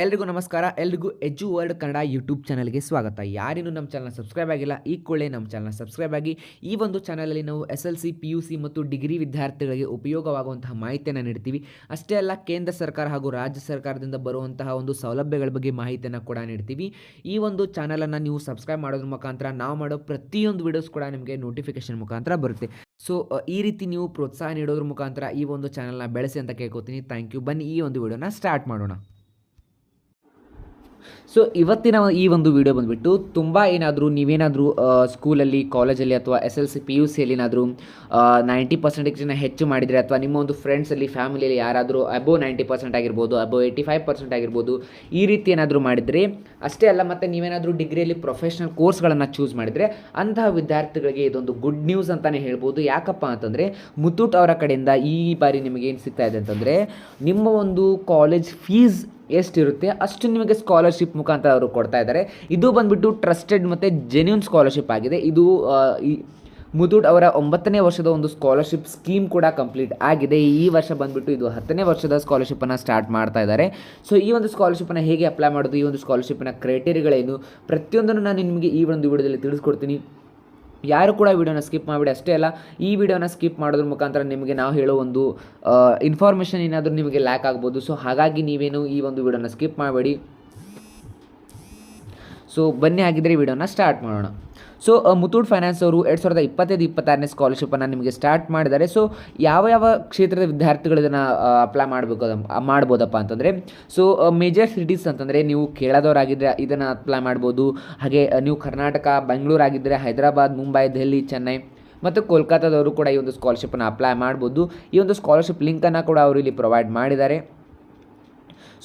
ಎಲ್ರಿಗೂ ನಮಸ್ಕಾರ. ಎಲ್ರಿಗೂ ಎಜು ವರ್ಲ್ಡ್ ಕನ್ನಡ ಯೂಟ್ಯೂಬ್ ಚಾನಲ್ಗೆ ಸ್ವಾಗತ. ಯಾರಿನ್ನೂ ನಮ್ಮ ಚಾನಲ್ ಸಬ್ಸ್ಕ್ರೈಬ್ ಆಗಿಲ್ಲ, ಈ ಕೂಡಲೇ ನಮ್ಮ ಚಾನಲ್ ಸಬ್ಸ್ಕ್ರೈಬ್ ಆಗಿ. ಈ ಒಂದು ಚಾನಲಲ್ಲಿ ನಾವು SLC, PUC ಮತ್ತು ಡಿಗ್ರಿ ವಿದ್ಯಾರ್ಥಿಗಳಿಗೆ ಉಪಯೋಗವಾಗುವಂತಹ ಮಾಹಿತಿಯನ್ನು ನೀಡ್ತೀವಿ. ಅಷ್ಟೇ ಅಲ್ಲ, ಕೇಂದ್ರ ಸರ್ಕಾರ ಹಾಗೂ ರಾಜ್ಯ ಸರ್ಕಾರದಿಂದ ಬರುವಂತಹ ಒಂದು ಸೌಲಭ್ಯಗಳ ಬಗ್ಗೆ ಮಾಹಿತಿಯನ್ನು ಕೂಡ ನೀಡ್ತೀವಿ. ಈ ಒಂದು ಚಾನಲನ್ನು ನೀವು ಸಬ್ಸ್ಕ್ರೈಬ್ ಮಾಡೋದ್ರ ಮುಖಾಂತರ ನಾವು ಮಾಡೋ ಪ್ರತಿಯೊಂದು ವಿಡಿಯೋಸ್ ಕೂಡ ನಿಮಗೆ ನೋಟಿಫಿಕೇಶನ್ ಮುಖಾಂತರ ಬರುತ್ತೆ. ಸೊ ಈ ರೀತಿ ನೀವು ಪ್ರೋತ್ಸಾಹ ನೀಡೋದ್ರ ಮುಖಾಂತರ ಈ ಒಂದು ಚಾನಲ್ನ ಬೆಳೆಸಿ ಅಂತ ಕೇಳ್ಕೊತೀನಿ. Thank you. ಬನ್ನಿ ಈ ಒಂದು ವಿಡಿಯೋನ ಸ್ಟಾರ್ಟ್ ಮಾಡೋಣ. ಸೊ ಇವತ್ತಿನ ಈ ಒಂದು ವಿಡಿಯೋ ಬಂದುಬಿಟ್ಟು ನೀವೇನಾದರೂ ಸ್ಕೂಲಲ್ಲಿ, ಕಾಲೇಜಲ್ಲಿ ಅಥವಾ SLC, PUCಯಲ್ಲಿ ಏನಾದರೂ 90% ಹೆಚ್ಚು ಮಾಡಿದರೆ, ಅಥವಾ ನಿಮ್ಮ ಒಂದು ಫ್ರೆಂಡ್ಸಲ್ಲಿ, ಫ್ಯಾಮಿಲಿಯಲ್ಲಿ ಯಾರಾದರೂ ಅಬೋವ್ 90% ಆಗಿರ್ಬೋದು, ಅಬೋವ್ 85% ಆಗಿರ್ಬೋದು, ಈ ರೀತಿ ಏನಾದರೂ ಮಾಡಿದರೆ, ಅಷ್ಟೇ ಅಲ್ಲ ಮತ್ತು ನೀವೇನಾದರೂ ಡಿಗ್ರಿಯಲ್ಲಿ ಪ್ರೊಫೆಷ್ನಲ್ ಕೋರ್ಸ್ಗಳನ್ನು ಚೂಸ್ ಮಾಡಿದರೆ ಅಂತಹ ವಿದ್ಯಾರ್ಥಿಗಳಿಗೆ ಇದೊಂದು ಗುಡ್ ನ್ಯೂಸ್ ಅಂತಲೇ ಹೇಳ್ಬೋದು. ಯಾಕಪ್ಪ ಅಂತಂದರೆ ಮುತ್ತೂಟ್ ಅವರ ಕಡೆಯಿಂದ ಈ ಬಾರಿ ನಿಮಗೆ ಏನು ಸಿಗ್ತಾ ಇದೆ ಅಂತಂದರೆ, ನಿಮ್ಮ ಒಂದು ಕಾಲೇಜ್ ಫೀಸ್ ಎಷ್ಟಿರುತ್ತೆ ಅಷ್ಟು ನಿಮಗೆ ಸ್ಕಾಲರ್ಶಿಪ್ ಮುಖಾಂತರ ಅವರು ಕೊಡ್ತಾ ಇದ್ದಾರೆ. ಇದು ಬಂದುಬಿಟ್ಟು ಟ್ರಸ್ಟೆಡ್ ಮತ್ತು ಜೆನ್ಯೂನ್ ಸ್ಕಾಲರ್ಶಿಪ್ ಆಗಿದೆ. ಇದು ಮುತ್ತೂಟ್ ಅವರ 9ನೇ ವರ್ಷದ ಒಂದು ಸ್ಕಾಲರ್ಶಿಪ್ ಸ್ಕೀಮ್ ಕೂಡ ಕಂಪ್ಲೀಟ್ ಆಗಿದೆ. ಈ ವರ್ಷ ಬಂದುಬಿಟ್ಟು ಇದು 10ನೇ ವರ್ಷದ ಸ್ಕಾಲರ್ಶಿಪ್ಪನ್ನು ಸ್ಟಾರ್ಟ್ ಮಾಡ್ತಾ ಇದ್ದಾರೆ. ಸೊ ಈ ಒಂದು ಸ್ಕಾಲರ್ಶಿಪ್ಪನ್ನು ಹೇಗೆ ಅಪ್ಲೈ ಮಾಡೋದು, ಈ ಒಂದು ಸ್ಕಾಲರ್ಶಿಪ್ಪಿನ ಕ್ರೈಟೇರಿಯಾಗಳೇನು, ಪ್ರತಿಯೊಂದನ್ನು ನಾನು ನಿಮಗೆ ಈ ಒಂದು ವಿಡಿಯೋದಲ್ಲಿ ತಿಳಿಸ್ಕೊಡ್ತೀನಿ. ಯಾರು ಕೂಡ ವಿಡಿಯೋನ ಸ್ಕಿಪ್ ಮಾಡಿಬಿಡಿ. ಅಷ್ಟೇ ಅಲ್ಲ, ಈ ವಿಡಿಯೋನ ಸ್ಕಿಪ್ ಮಾಡೋದ್ರ ಮುಖಾಂತರ ನಿಮಗೆ ನಾವು ಹೇಳೋ ಒಂದು ಇನ್ಫಾರ್ಮೇಷನ್ ಏನಾದರೂ ನಿಮಗೆ ಲ್ಯಾಕ್ ಆಗ್ಬೋದು. ಸೊ ಹಾಗಾಗಿ ನೀವೇನು ಈ ಒಂದು ವಿಡಿಯೋನ ಸ್ಕಿಪ್ ಮಾಡಬೇಡಿ. ಸೊ ಬನ್ನಿ ಆಗಿದ್ದರೆ ವಿಡಿಯೋನ ಸ್ಟಾರ್ಟ್ ಮಾಡೋಣ. ಸೊ ಮುತ್ತೂಟ್ ಫೈನಾನ್ಸ್ ಅವರು 2025-26ನೇ ಸ್ಕಾಲರ್ಶಿಪ್ಪನ್ನು ನಿಮಗೆ ಸ್ಟಾರ್ಟ್ ಮಾಡಿದ್ದಾರೆ. ಸೊ ಯಾವ ಕ್ಷೇತ್ರದ ವಿದ್ಯಾರ್ಥಿಗಳು ಇದನ್ನು ಅಪ್ಲೈ ಮಾಡ್ಬೋದಪ್ಪ ಅಂತಂದರೆ, ಸೊ ಮೇಜರ್ ಸಿಟೀಸ್ ಅಂತಂದರೆ ನೀವು ಕೇರಳದವರಾಗಿದ್ದರೆ ಇದನ್ನು ಅಪ್ಲೈ ಮಾಡ್ಬೋದು. ಹಾಗೆ ನೀವು ಕರ್ನಾಟಕ, ಬೆಂಗಳೂರು ಆಗಿದ್ದರೆ ಹೈದರಾಬಾದ್, ಮುಂಬೈ, ದೆಹಲಿ, ಚೆನ್ನೈ ಮತ್ತು ಕೋಲ್ಕತ್ತಾದವರು ಕೂಡ ಈ ಒಂದು ಸ್ಕಾಲರ್ಶಿಪ್ಪನ್ನು ಅಪ್ಲೈ ಮಾಡ್ಬೋದು. ಈ ಒಂದು ಸ್ಕಾಲರ್ಶಿಪ್ ಲಿಂಕನ್ನು ಕೂಡ ಅವರು ಇಲ್ಲಿ ಪ್ರೊವೈಡ್ ಮಾಡಿದ್ದಾರೆ.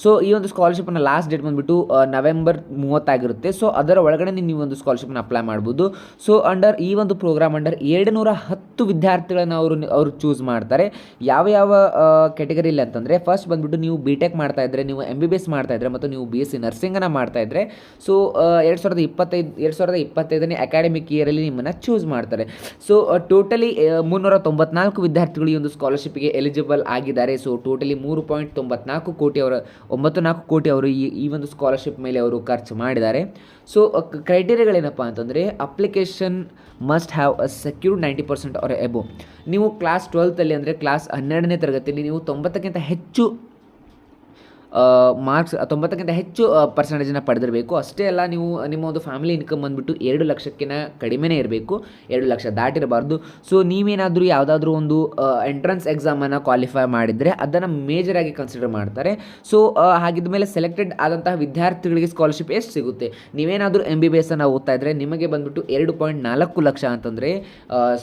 ಸೊ ಈ ಒಂದು ಸ್ಕಾಲರ್ಶಿಪ್ನ ಲಾಸ್ಟ್ ಡೇಟ್ ಬಂದುಬಿಟ್ಟು ನವೆಂಬರ್ 30 ಆಗಿರುತ್ತೆ. ಸೊ ಅದರ ಒಳಗಡೆ ನೀವು ಒಂದು ಸ್ಕಾಲರ್ಶಿಪ್ನ ಅಪ್ಲೈ ಮಾಡ್ಬೋದು. ಸೊ ಈ ಒಂದು ಪ್ರೋಗ್ರಾಮ್ ಅಂಡರ್ 210 ವಿದ್ಯಾರ್ಥಿಗಳನ್ನು ಅವರು ಚೂಸ್ ಮಾಡ್ತಾರೆ. ಯಾವ ಕ್ಯಾಟಗರಿಯಲ್ಲಿ ಅಂತಂದರೆ, ಫಸ್ಟ್ ಬಂದುಬಿಟ್ಟು ನೀವು BTech ಮಾಡ್ತಾಯಿದ್ರೆ, ನೀವು MBBS ಮಾಡ್ತಾಯಿದ್ರೆ ಮತ್ತು ನೀವು BSc ನರ್ಸಿಂಗನ್ನು ಮಾಡ್ತಾಯಿದ್ರೆ, ಸೊ 2025ನೇ ಅಕಾಡೆಮಿಕ್ ಇಯರಲ್ಲಿ ನಿಮ್ಮನ್ನು ಚೂಸ್ ಮಾಡ್ತಾರೆ. ಸೊ ಟೋಟಲಿ 394 ವಿದ್ಯಾರ್ಥಿಗಳು ಈ ಒಂದು ಸ್ಕಾಲರ್ಶಿಪ್ಗೆ ಎಲಿಜಿಬಲ್ ಆಗಿದ್ದಾರೆ. ಸೊ ಟೋಟಲಿ 3.94 ಕೋಟಿ 94 ಕೋಟಿ ಅವರು ಈ ಒಂದು ಸ್ಕಾಲರ್ಶಿಪ್ ಮೇಲೆ ಅವರು ಖರ್ಚು ಮಾಡಿದ್ದಾರೆ. ಸೊ ಕ್ರೈಟೇರಿಯಾಗಳೇನಪ್ಪ ಅಂತಂದರೆ, application must have a secured 90% or above. ನೀವು ಕ್ಲಾಸ್ 12ಲ್ಲಿ ಅಂದರೆ ಕ್ಲಾಸ್ 12ನೇ ತರಗತಿಯಲ್ಲಿ ನೀವು 90ಕ್ಕಿಂತ ಹೆಚ್ಚು ಮಾರ್ಕ್ಸ್ 90ಕ್ಕಿಂತ ಹೆಚ್ಚು ಪರ್ಸೆಂಟೇಜನ್ನು ಪಡೆದಿರಬೇಕು. ಅಷ್ಟೇ ಅಲ್ಲ, ನೀವು ನಿಮ್ಮ ಒಂದು ಫ್ಯಾಮಿಲಿ ಇನ್ಕಮ್ ಬಂದುಬಿಟ್ಟು 2 ಲಕ್ಷಕ್ಕಿಂತ ಕಡಿಮೆನೇ ಇರಬೇಕು, 2 ಲಕ್ಷ ದಾಟಿರಬಾರ್ದು. ಸೊ ನೀವೇನಾದರೂ ಯಾವುದಾದ್ರೂ ಒಂದು ಎಂಟ್ರೆನ್ಸ್ ಎಕ್ಸಾಮನ್ನು ಕ್ವಾಲಿಫೈ ಮಾಡಿದರೆ ಅದನ್ನು ಮೇಜರಾಗಿ ಕನ್ಸಿಡರ್ ಮಾಡ್ತಾರೆ. ಸೊ ಹಾಗಿದ್ದ ಮೇಲೆ ಸೆಲೆಕ್ಟೆಡ್ ಆದಂತಹ ವಿದ್ಯಾರ್ಥಿಗಳಿಗೆ ಸ್ಕಾಲರ್ಶಿಪ್ ಎಷ್ಟು ಸಿಗುತ್ತೆ, ನೀವೇನಾದರೂ MBBS ಅನ್ನು ಓದ್ತಾ ಇದ್ದರೆ ನಿಮಗೆ ಬಂದುಬಿಟ್ಟು 2.4 ಲಕ್ಷ ಅಂತಂದರೆ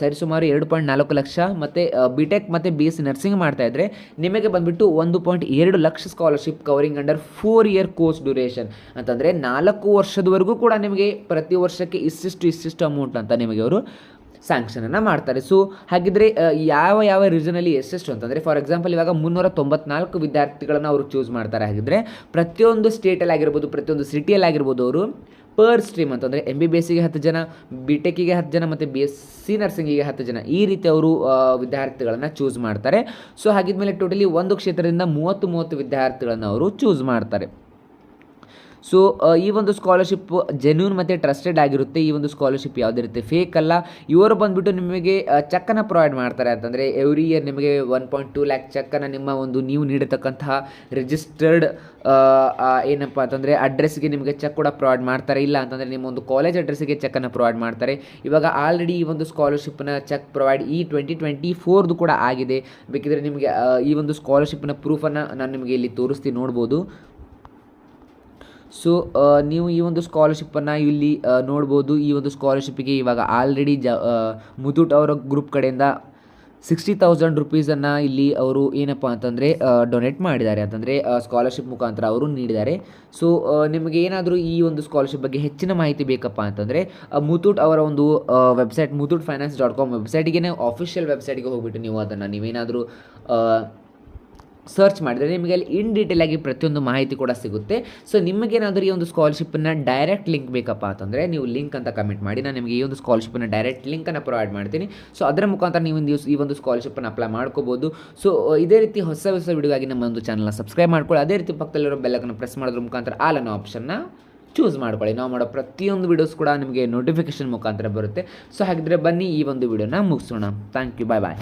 ಸರಿಸುಮಾರು 2.4 ಲಕ್ಷ, ಮತ್ತು BTech ಮತ್ತು BSc ನರ್ಸಿಂಗ್ ಮಾಡ್ತಾಯಿದ್ರೆ ನಿಮಗೆ ಬಂದುಬಿಟ್ಟು 1.2 lakh scholarship covering under 4 year course duration. ಅಂತಂದರೆ 4 ವರ್ಷದವರೆಗೂ ಕೂಡ ನಿಮಗೆ ಪ್ರತಿ ವರ್ಷಕ್ಕೆ ಇಷ್ಟಿಷ್ಟು ಅಮೌಂಟ್ ಅಂತ ನಿಮಗೆ ಅವರು ಸ್ಯಾಂಕ್ಷನನ್ನು ಮಾಡ್ತಾರೆ. ಸೊ ಹಾಗಿದ್ದರೆ ಯಾವ ರೀಸನಲ್ಲಿ ಎಷ್ಟೆಷ್ಟು ಅಂತಂದರೆ, ಫಾರ್ ಎಕ್ಸಾಂಪಲ್ ಇವಾಗ 394 ವಿದ್ಯಾರ್ಥಿಗಳನ್ನು ಅವರು ಚೂಸ್ ಮಾಡ್ತಾರೆ. ಹಾಗಿದ್ದರೆ ಪ್ರತಿಯೊಂದು ಸ್ಟೇಟಲ್ಲಿ ಆಗಿರ್ಬೋದು, ಪ್ರತಿಯೊಂದು ಸಿಟಿಯಲ್ಲಿ ಆಗಿರ್ಬೋದು, ಅವರು ಪರ್ ಸ್ಟ್ರೀಮ್ ಅಂತಂದರೆ MBBSಗೆ 10 ಜನ, BTechಗೆ 10 ಜನ ಮತ್ತು BSc ನರ್ಸಿಂಗಿಗೆ 10 ಜನ, ಈ ರೀತಿ ಅವರು ವಿದ್ಯಾರ್ಥಿಗಳನ್ನು ಚೂಸ್ ಮಾಡ್ತಾರೆ. ಸೊ ಹಾಗಿದ್ಮೇಲೆ ಟೋಟಲಿ ಒಂದು ಕ್ಷೇತ್ರದಿಂದ 30 ವಿದ್ಯಾರ್ಥಿಗಳನ್ನು ಅವರು ಚೂಸ್ ಮಾಡ್ತಾರೆ. ಸೊ ಈ ಒಂದು ಸ್ಕಾಲರ್ಶಿಪ್ ಜೆನ್ಯೂನ್ ಮತ್ತು ಟ್ರಸ್ಟೆಡ್ ಆಗಿರುತ್ತೆ. ಈ ಒಂದು ಸ್ಕಾಲರ್ಶಿಪ್ ಯಾವುದೇ ರೀತಿ ಫೇಕ್ ಅಲ್ಲ. ಇವರು ಬಂದುಬಿಟ್ಟು ನಿಮಗೆ ಚೆಕ್ಕನ್ನು ಪ್ರೊವೈಡ್ ಮಾಡ್ತಾರೆ. ಅಂತಂದರೆ ಎವ್ರಿ ಇಯರ್ ನಿಮಗೆ 1.2 ಲ್ಯಾಕ್ ಚೆಕ್ಕನ್ನು ನೀವು ನೀಡತಕ್ಕಂತಹ ರಿಜಿಸ್ಟರ್ಡ್ ಏನಪ್ಪ ಅಂತಂದರೆ ಅಡ್ರೆಸ್ಗೆ ನಿಮಗೆ ಚೆಕ್ ಕೂಡ ಪ್ರೊವೈಡ್ ಮಾಡ್ತಾರೆ. ಇಲ್ಲ ಅಂತಂದರೆ ನಿಮ್ಮ ಒಂದು ಕಾಲೇಜ್ ಅಡ್ರೆಸ್ಸಿಗೆ ಚೆಕ್ಕನ್ನು ಪ್ರೊವೈಡ್ ಮಾಡ್ತಾರೆ. ಇವಾಗ ಆಲ್ರೆಡಿ ಈ ಒಂದು ಸ್ಕಾಲರ್ಶಿಪ್ನ ಚೆಕ್ ಪ್ರೊವೈಡ್ 2024 ಕೂಡ ಆಗಿದೆ. ಬೇಕಿದ್ರೆ ನಿಮಗೆ ಈ ಒಂದು ಸ್ಕಾಲರ್ಶಿಪ್ನ ಪ್ರೂಫನ್ನು ನಾನು ನಿಮಗೆ ಇಲ್ಲಿ ತೋರಿಸ್ತೀನಿ, ನೋಡ್ಬೋದು. ಸೊ ನೀವು ಈ ಒಂದು ಸ್ಕಾಲರ್ಶಿಪ್ಪನ್ನು ಇಲ್ಲಿ ನೋಡ್ಬೋದು. ಈ ಒಂದು ಸ್ಕಾಲರ್ಶಿಪ್ಪಿಗೆ ಇವಾಗ ಆಲ್ರೆಡಿ ಮುತ್ತೂಟ್ ಅವರ ಗ್ರೂಪ್ ಕಡೆಯಿಂದ 60,000 ರುಪೀಸನ್ನು ಇಲ್ಲಿ ಅವರು ಏನಪ್ಪ ಅಂತಂದರೆ ಡೊನೇಟ್ ಮಾಡಿದ್ದಾರೆ. ಅಂತಂದರೆ ಸ್ಕಾಲರ್ಶಿಪ್ ಮುಖಾಂತರ ಅವರು ನೀಡಿದ್ದಾರೆ. ಸೊ ನಿಮಗೆ ಏನಾದರೂ ಈ ಒಂದು ಸ್ಕಾಲರ್ಶಿಪ್ ಬಗ್ಗೆ ಹೆಚ್ಚಿನ ಮಾಹಿತಿ ಬೇಕಪ್ಪ ಅಂತಂದರೆ ಮುತ್ತೂಟ್ ಅವರ ಒಂದು ವೆಬ್ಸೈಟ್ muthutfinance.com ವೆಬ್ಸೈಟಿಗೆ, ಆಫಿಷಿಯಲ್ ವೆಬ್ಸೈಟ್ಗೆ ಹೋಗ್ಬಿಟ್ಟು ನೀವು ಅದನ್ನು ನೀವೇನಾದರೂ ಸರ್ಚ್ ಮಾಡಿದರೆ ನಿಮಗೆ ಅಲ್ಲಿ ಇನ್ ಡೀಟೇಲ್ ಆಗಿ ಪ್ರತಿಯೊಂದು ಮಾಹಿತಿ ಕೂಡ ಸಿಗುತ್ತೆ. ಸೊ ನಿಮಗೇನಾದರೂ ಈ ಒಂದು ಸ್ಕಾಲರ್ಶಿಪ್ಪನ್ನು ಡೈರೆಕ್ಟ್ ಲಿಂಕ್ ಬೇಕಪ್ಪ ಅಂತಂದರೆ ನೀವು ಲಿಂಕ್ ಅಂತ ಕಮೆಂಟ್ ಮಾಡಿ, ನಾನು ನಿಮಗೆ ಈ ಒಂದು ಸ್ಕಾಲರ್ಶಿಪ್ಪನ್ನು ಡೈರೆಕ್ಟ್ ಲಿಂಕನ್ನು ಪ್ರೊವೈಡ್ ಮಾಡ್ತೀನಿ. ಸೊ ಅದರ ಮುಖಾಂತರ ನೀವು ಈ ಒಂದು ಸ್ಕಾಲರ್ಶಿಪ್ಪನ್ನು ಅಪ್ಲೈ ಮಾಡ್ಕೋಬೋದು. ಸೊ ಇದೇ ರೀತಿ ಹೊಸ ವಿಡಿಯೋಗಾಗಿ ನಮ್ಮ ಒಂದು ಚಾನಲ್ನ ಸಬ್ಸ್ಕ್ರೈಬ್ ಮಾಡ್ಕೊಳ್ಳಿ. ಅದೇ ರೀತಿ ಪಕ್ಕದಲ್ಲಿರೋ ಬೆಲ್ಲಕ್ಕನ್ನು ಪ್ರೆಸ್ ಮಾಡೋದ್ರ ಮುಖಾಂತರ ಆಲ್ ಅನ್ನೋ ಆಪ್ಷನ್ನ ಚೂಸ್ ಮಾಡ್ಕೊಳ್ಳಿ. ನಾವು ಮಾಡೋ ಪ್ರತಿಯೊಂದು ವೀಡಿಯೋಸ್ ಕೂಡ ನಿಮಗೆ ನೋಟಿಫಿಕೇಶನ್ ಮುಖಾಂತರ ಬರುತ್ತೆ. ಸೊ ಹಾಗಿದ್ರೆ ಬನ್ನಿ ಈ ಒಂದು ವಿಡಿಯೋನ ಮುಗಿಸೋಣ. Thank you, bye bye.